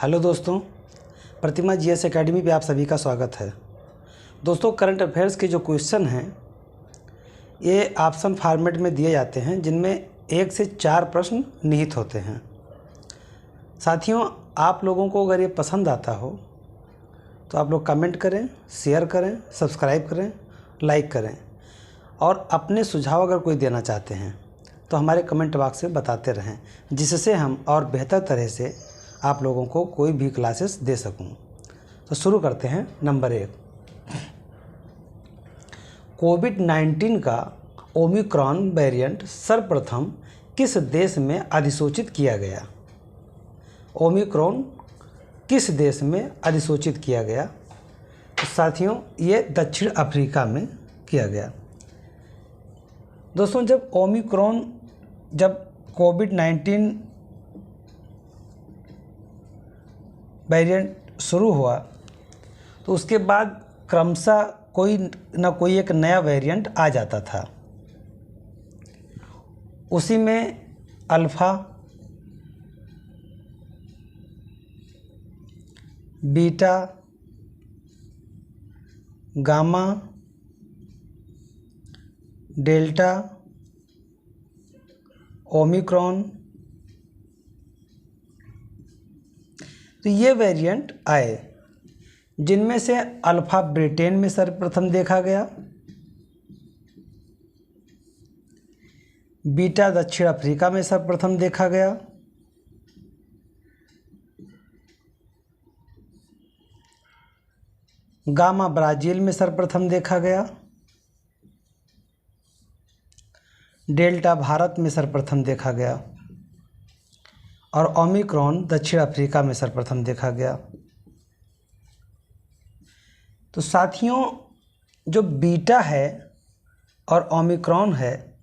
Hello दोस्तों, प्रतिमा GS academy पे आप सभी का स्वागत है। दोस्तों, करंट अफेयर्स के जो क्वेश्चन हैं ये ऑप्शन फॉर्मेट में दिए जाते हैं, जिनमें 1 से 4 प्रश्न निहित होते हैं। साथियों, आप लोगों को अगर ये पसंद आता हो तो आप लोग कमेंट करें, शेयर करें, सब्सक्राइब करें, लाइक करें और अपने सुझाव अगर कोई देना चाहते हैं तो हमारे कमेंट बॉक्स में बताते रहें, जिससे हम और बेहतर तरह से आप लोगों को कोई भी क्लासेस दे सकूं। तो शुरू करते हैं। नंबर 1, कोविड-19 का ओमिक्रॉन वेरिएंट सर्वप्रथम किस देश में अधिसूचित किया गया? ओमिक्रॉन किस देश में अधिसूचित किया गया? तो साथियों, ये दक्षिण अफ्रीका में किया गया। दोस्तों, जब कोविड-19 वेरिएंट शुरू हुआ तो उसके बाद क्रमशः कोई ना कोई एक नया वेरिएंट आ जाता था। उसी में alpha, beta, gamma, delta, Omicron, तो ये वेरिएंट आए, जिनमें से अल्फ़ा ब्रिटेन में सर्वप्रथम देखा गया, बीटा दक्षिण अफ्रीका में सर्वप्रथम देखा गया, गामा ब्राज़ील में सर्वप्रथम देखा गया, डेल्टा भारत में सर्वप्रथम देखा गया और ओमिक्रॉन दक्षिण अफ्रीका में सर्वप्रथम देखा गया। तो साथियों, जो बीटा है और ओमिक्रॉन है,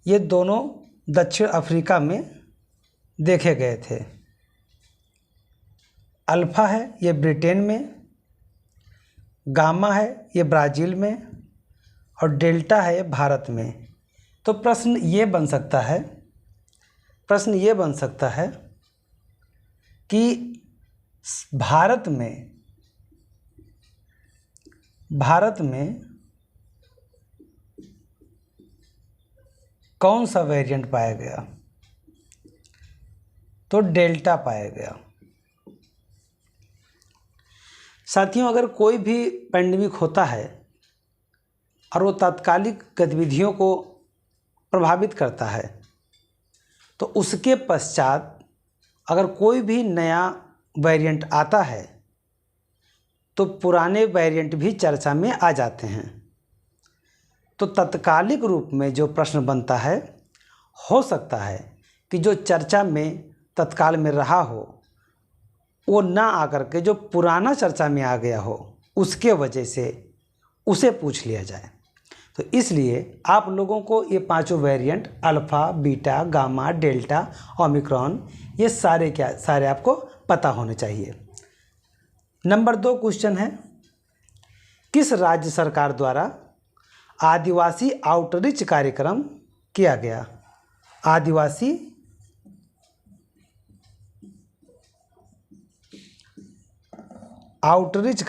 ये दोनों दक्षिण अफ्रीका में देखे गए थे। अल्फ़ा है ये ब्रिटेन में, गामा है ये ब्राज़ील में और डेल्टा है ये भारत में। तो प्रश्न ये बन सकता है कि भारत में कौन सा वेरिएंट पाया गया? तो डेल्टा पाया गया। साथियों, अगर कोई भी पैंडेमिक होता है और वो तात्कालिक गतिविधियों को प्रभावित करता है, तो उसके पश्चात अगर कोई भी नया वेरिएंट आता है तो पुराने वेरिएंट भी चर्चा में आ जाते हैं। तो तत्कालिक रूप में जो प्रश्न बनता है, हो सकता है कि जो चर्चा में तत्काल में रहा हो वो ना आकर के जो पुराना चर्चा में आ गया हो, उसके वजह से उसे पूछ लिया जाए। तो इसलिए आप लोगों को ये पांचों variant alpha, beta, gamma, delta, Omicron, ये सारे आपको पता होने चाहिए। नंबर 2 क्वेश्चन है, किस राज्य सरकार द्वारा आदिवासी आउटरीच कार्यक्रम किया गया? आदिवासी आउटरीच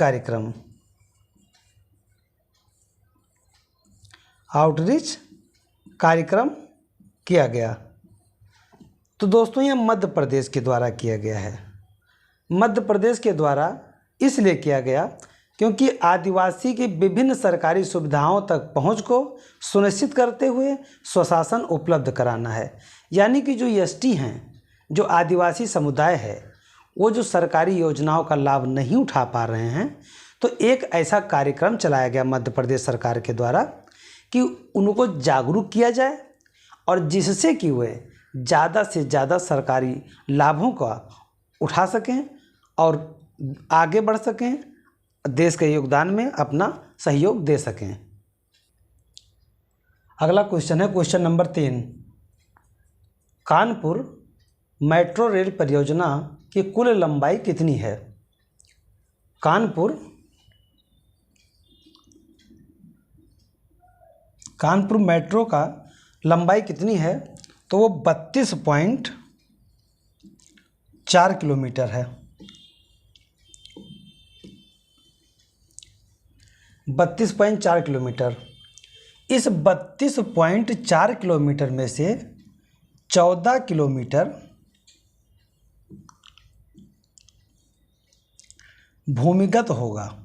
कार्यक्रम किया गया। तो दोस्तों, यह मध्य प्रदेश के द्वारा किया गया है। मध्य प्रदेश के द्वारा इसलिए किया गया क्योंकि आदिवासी की विभिन्न सरकारी सुविधाओं तक पहुंच को सुनिश्चित करते हुए स्वशासन उपलब्ध कराना है। यानी कि जो एसटी हैं, जो आदिवासी समुदाय है, वो जो सरकारी योजनाओं का लाभ नहीं उठा पा रहे हैं, तो एक ऐसा कार्यक्रम चलाया गया मध्य प्रदेश सरकार के द्वारा कि उनको जागरूक किया जाए और जिससे कि वे ज़्यादा से ज़्यादा सरकारी लाभों का उठा सकें और आगे बढ़ सकें, देश के योगदान में अपना सहयोग दे सकें। अगला क्वेश्चन है question number 3, Kanpur metro rail परियोजना की कुल लंबाई कितनी है? कानपुर मेट्रो का लंबाई कितनी है? तो वो 32.4 किलोमीटर है। 32.4 किलोमीटर। इस 32.4 किलोमीटर में से 14 किलोमीटर भूमिगत होगा,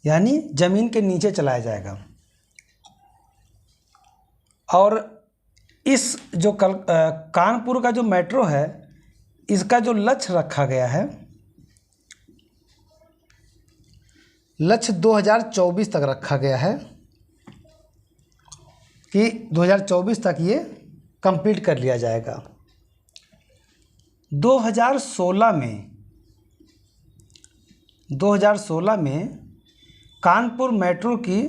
यानी जमीन के नीचे चलाया जाएगा। और इस जो कानपुर का जो मेट्रो है, इसका जो लक्ष्य रखा गया है, लक्ष्य 2024 तक रखा गया है कि 2024 तक ये कंप्लीट कर लिया जाएगा। 2016 में कानपुर मेट्रो की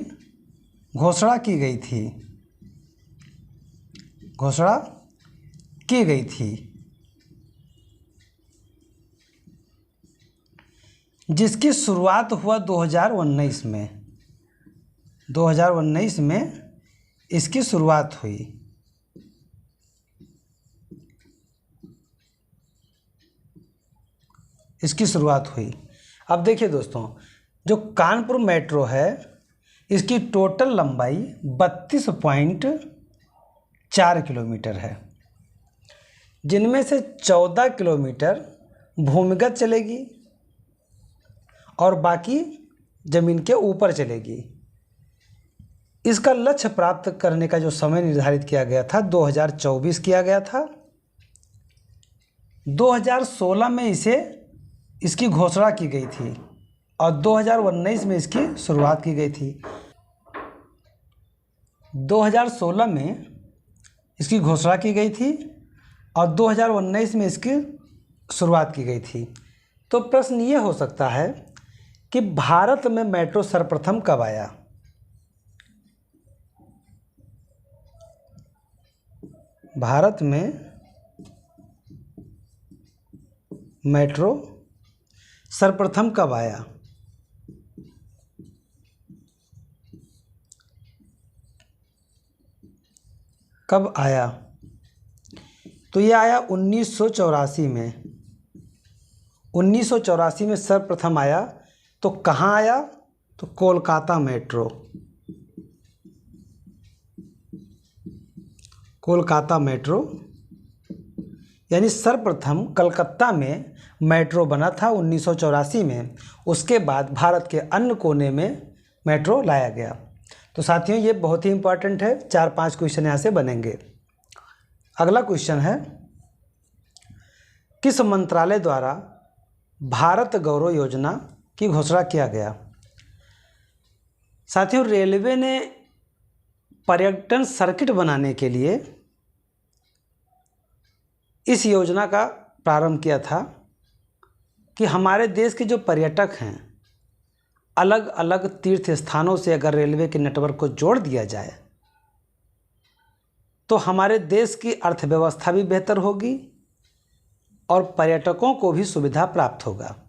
घोषणा की गई थी, जिसकी शुरुआत हुआ 2019 में इसकी शुरुआत हुई। अब देखिए दोस्तों, जो कानपुर मेट्रो है इसकी टोटल लंबाई 32.4 किलोमीटर है, जिनमें से 14 किलोमीटर भूमिगत चलेगी और बाकी ज़मीन के ऊपर चलेगी। इसका लक्ष्य प्राप्त करने का जो समय निर्धारित किया गया था 2024 किया गया था। 2016 में इसकी घोषणा की गई थी और 2019 में इसकी शुरुआत की गई थी। 2016 में इसकी घोषणा की गई थी और 2019 में इसकी शुरुआत की गई थी। तो प्रश्न ये हो सकता है कि भारत में मेट्रो सर्वप्रथम कब आया? भारत में मेट्रो सर्वप्रथम कब आया? कब आया? तो ये आया 1984 में। 1984 में सर्वप्रथम आया। तो कहाँ आया? तो कोलकाता मेट्रो। यानी सर्वप्रथम कलकत्ता में मेट्रो बना था 1984 में। उसके बाद भारत के अन्य कोने में मेट्रो लाया गया। तो साथियों, ये बहुत ही इम्पोर्टेंट है। 4-5 क्वेश्चन यहाँ से बनेंगे। अगला क्वेश्चन है, किस मंत्रालय द्वारा भारत गौरव योजना की घोषणा किया गया? साथियों, रेलवे ने पर्यटन सर्किट बनाने के लिए इस योजना का प्रारंभ किया था कि हमारे देश के जो पर्यटक हैं, अलग अलग तीर्थ स्थानों से अगर रेलवे के नेटवर्क को जोड़ दिया जाए तो हमारे देश की अर्थव्यवस्था भी बेहतर होगी और पर्यटकों को भी सुविधा प्राप्त होगा।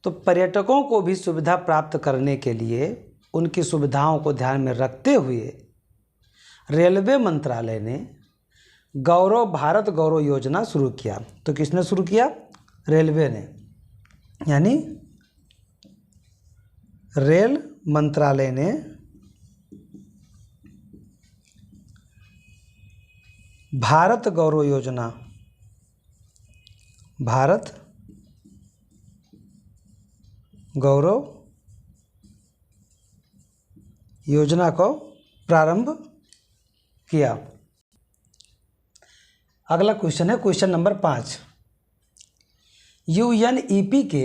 तो पर्यटकों को भी सुविधा प्राप्त करने के लिए उनकी सुविधाओं को ध्यान में रखते हुए रेलवे मंत्रालय ने भारत गौरव योजना शुरू किया। तो किसने शुरू किया? रेलवे ने, यानी रेल मंत्रालय ने भारत गौरव योजना को प्रारंभ किया। अगला क्वेश्चन है क्वेश्चन नंबर 5। UNEP के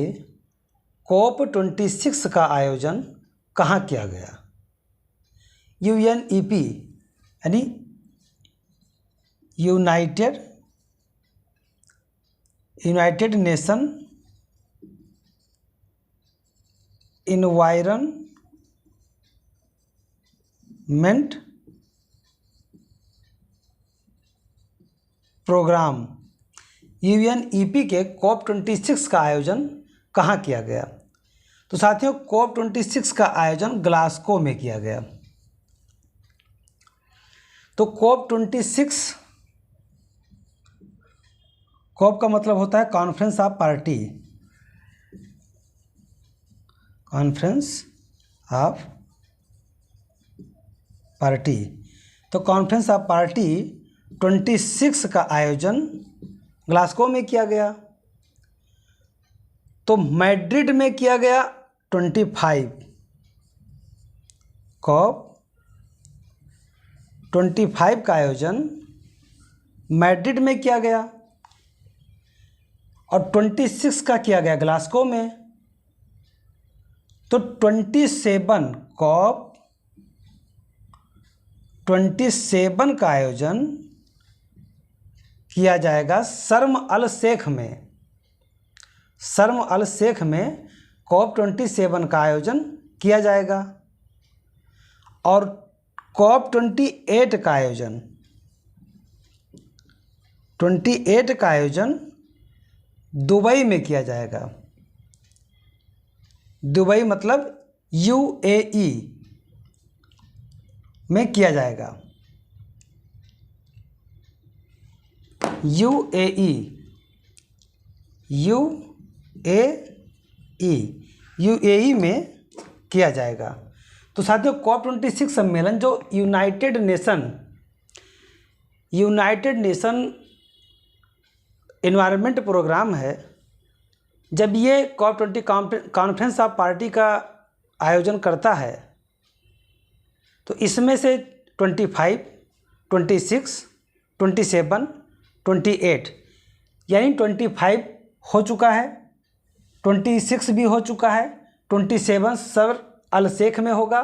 COP26 का आयोजन कहाँ किया गया? UNEP यानी United Nation Environment Programme. UNEP के COP26 का आयोजन कहाँ किया गया? तो साथियों, COP26 का आयोजन ग्लासगो में किया गया। तो COP का मतलब होता है conference of party. Conference of party. तो कॉन्फ्रेंस ऑफ पार्टी 26 का आयोजन ग्लासगो में किया गया। तो मैड्रिड में किया गया 25। कॉप 25 का आयोजन मैड्रिड में किया गया और 26 का किया गया ग्लासगो में। तो 27 कॉप 27 का आयोजन किया जाएगा शर्म अल शेख में। शर्म अल शेख में कॉप 27 का आयोजन किया जाएगा और कॉप 28 का आयोजन 28 का आयोजन दुबई में किया जाएगा। दुबई मतलब UAE में किया जाएगा। UAE में किया जाएगा। तो साथियों कॉप 26 सम्मेलन जो यूनाइटेड नेशन एनवायरनमेंट प्रोग्राम है, जब ये कॉप 20 कॉन्फ्रेंस ऑफ पार्टी का आयोजन करता है तो इसमें से 25, 26, 27, 28 यानी 25 हो चुका है, 26 भी हो चुका है, 27 शर्म अल शेख में होगा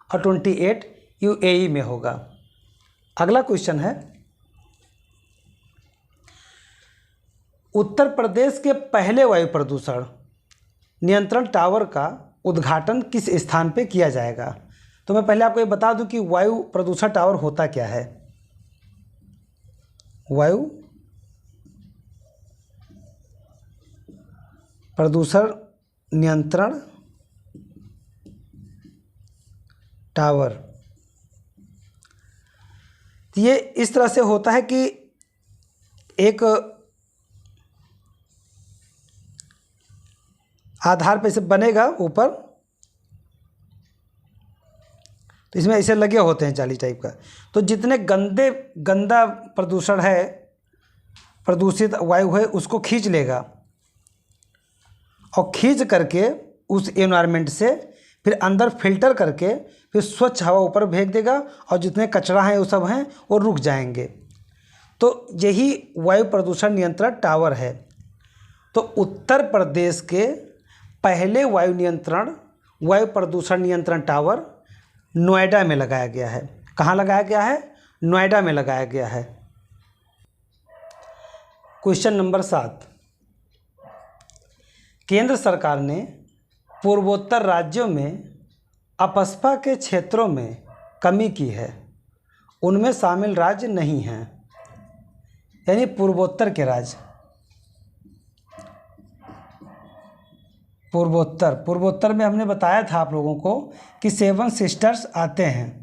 और 28 UAE में होगा। अगला क्वेश्चन है, उत्तर प्रदेश के पहले वायु प्रदूषण नियंत्रण टावर का उद्घाटन किस स्थान पे किया जाएगा? तो मैं पहले आपको ये बता दूं कि वायु प्रदूषण टावर होता क्या है। वायु प्रदूषण नियंत्रण टावर ये इस तरह से होता है कि एक आधार पे से बनेगा ऊपर, तो इसमें ऐसे लगे होते हैं जाली टाइप का। तो जितने गंदा प्रदूषण है, प्रदूषित वायु है, उसको खींच लेगा और खींच करके उस एनवायरनमेंट से फिर अंदर फिल्टर करके फिर स्वच्छ हवा ऊपर भेज देगा और जितने कचरा हैं वो सब हैं वो रुक जाएंगे। तो यही वायु प्रदूषण नियंत्रण टावर है। तो उत्तर प्रदेश के पहले वायु प्रदूषण नियंत्रण टावर नोएडा में लगाया गया है। कहाँ लगाया गया है? नोएडा में लगाया गया है। क्वेश्चन नंबर 7, केंद्र सरकार ने पूर्वोत्तर राज्यों में अपस्पा के क्षेत्रों में कमी की है, उनमें शामिल राज्य नहीं हैं, यानी पूर्वोत्तर के राज्य। पूर्वोत्तर में हमने बताया था आप लोगों को कि 7 सिस्टर्स आते हैं।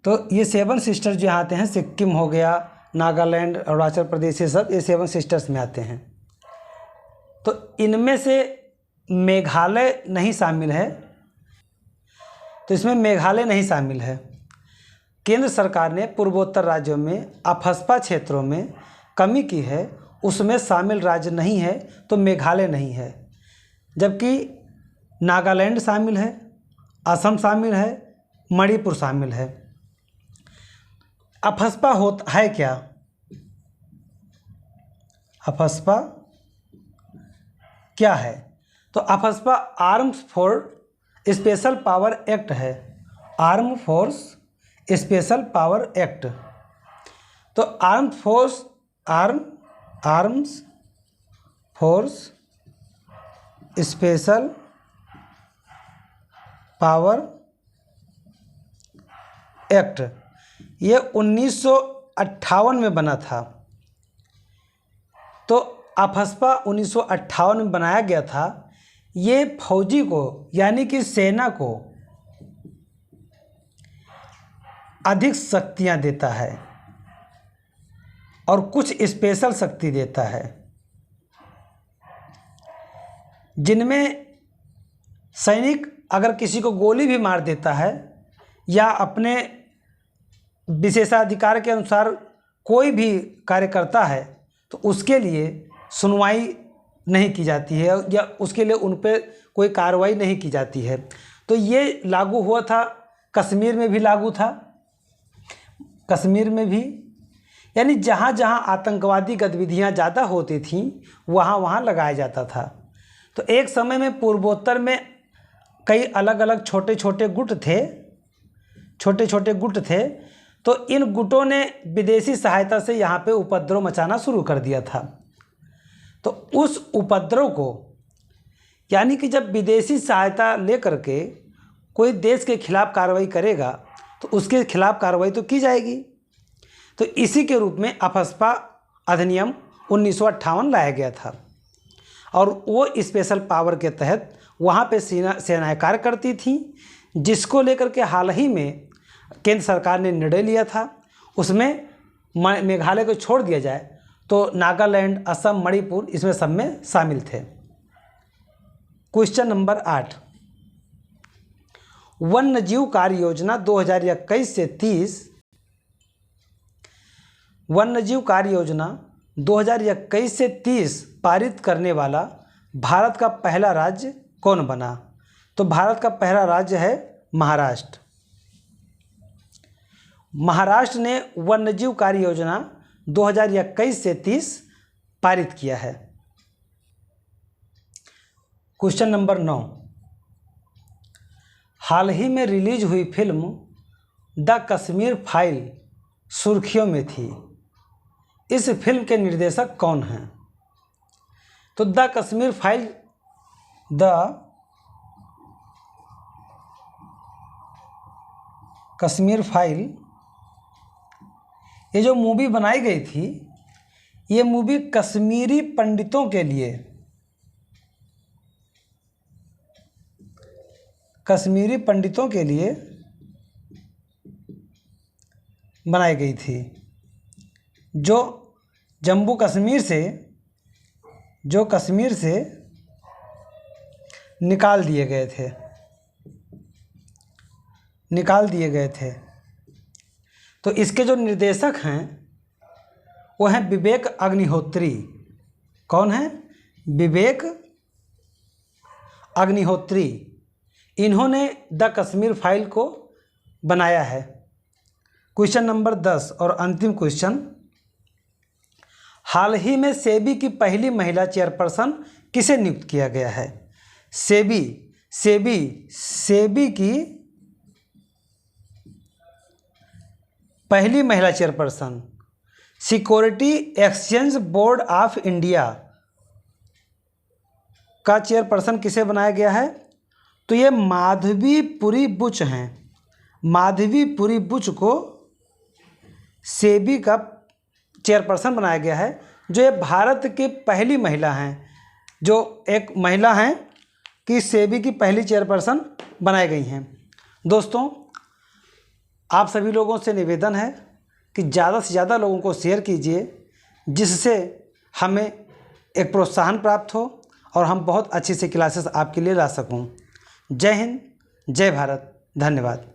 तो ये 7 सिस्टर्स जो आते हैं, सिक्किम हो गया, नागालैंड, अरुणाचल प्रदेश, ये सब ये 7 सिस्टर्स में आते हैं। तो इनमें से मेघालय नहीं शामिल है, तो इसमें मेघालय नहीं शामिल है। केंद्र सरकार ने पूर्वोत्तर राज्यों में अपस्पा क्षेत्रों में कमी की है, उसमें शामिल राज्य नहीं है, तो मेघालय नहीं है। जबकि नागालैंड शामिल है, असम शामिल है, मणिपुर शामिल है। अपस्पा होता है क्या? अपस्पा क्या है? तो AFSPA arms force special power act है। Arm force special power act. तो arms force special power act ये 1958 में बना था। तो अपस्पा 1958 में बनाया गया था। ये फौजी को यानी कि सेना को अधिक शक्तियां देता है और कुछ स्पेशल शक्ति देता है, जिनमें सैनिक अगर किसी को गोली भी मार देता है या अपने विशेषाधिकार के अनुसार कोई भी कार्य करता है तो उसके लिए सुनवाई नहीं की जाती है या उसके लिए उन पर कोई कार्रवाई नहीं की जाती है। तो ये लागू हुआ था, कश्मीर में भी लागू था, कश्मीर में भी, यानी जहाँ जहाँ आतंकवादी गतिविधियाँ ज़्यादा होती थीं वहाँ वहाँ लगाया जाता था। तो एक समय में पूर्वोत्तर में कई अलग अलग छोटे छोटे गुट थे, तो इन गुटों ने विदेशी सहायता से यहाँ पे उपद्रव मचाना शुरू कर दिया था। तो उस उपद्रव को, यानी कि जब विदेशी सहायता लेकर के कोई देश के खिलाफ कार्रवाई करेगा तो उसके खिलाफ कार्रवाई तो की जाएगी। तो इसी के रूप में अफस्पा अधिनियम 1958 लाया गया था और वो स्पेशल पावर के तहत वहाँ पे सेनाएं कार्य करती थी, जिसको लेकर के हाल ही में केंद्र सरकार ने निर्णय लिया था। उसमें मेघालय को छोड़ दिया जाए तो नागालैंड, असम, मणिपुर इसमें सब में शामिल थे। क्वेश्चन नंबर 8, वन्यजीव कार्य योजना 2021 से 30, वन्यजीव कार्य योजना 2021 से 30 पारित करने वाला भारत का पहला राज्य कौन बना? तो भारत का पहला राज्य है महाराष्ट्र। महाराष्ट्र ने वन्यजीव कार्य योजना 2021 से 30 पारित किया है। क्वेश्चन नंबर 9, हाल ही में रिलीज हुई फिल्म द कश्मीर फाइल सुर्खियों में थी। इस फिल्म के निर्देशक कौन हैं? तो द कश्मीर फाइल ये जो मूवी बनाई गई थी, ये मूवी कश्मीरी पंडितों के लिए, बनाई गई थी, जो जम्मू कश्मीर से निकाल दिए गए थे। तो इसके जो निर्देशक हैं वो हैं विवेक अग्निहोत्री। कौन है? विवेक अग्निहोत्री। इन्होंने द कश्मीर फाइल को बनाया है। क्वेश्चन नंबर 10 और अंतिम क्वेश्चन, हाल ही में सेबी की पहली महिला चेयरपर्सन किसे नियुक्त किया गया है? सेबी की पहली महिला chairperson, security exchange board of India का चेयरपर्सन किसे बनाया गया है? तो ये माधवी पुरी बुच हैं। माधवी पुरी बुच को सेबी का चेयरपर्सन बनाया गया है, जो ये भारत की पहली महिला हैं, जो एक महिला हैं कि सेबी की पहली चेयरपर्सन बनाई गई हैं। दोस्तों, आप सभी लोगों से निवेदन है कि ज़्यादा से ज़्यादा लोगों को शेयर कीजिए, जिससे हमें एक प्रोत्साहन प्राप्त हो और हम बहुत अच्छी सी क्लासेस आपके लिए ला सकूं। जय हिंद, जय भारत, धन्यवाद।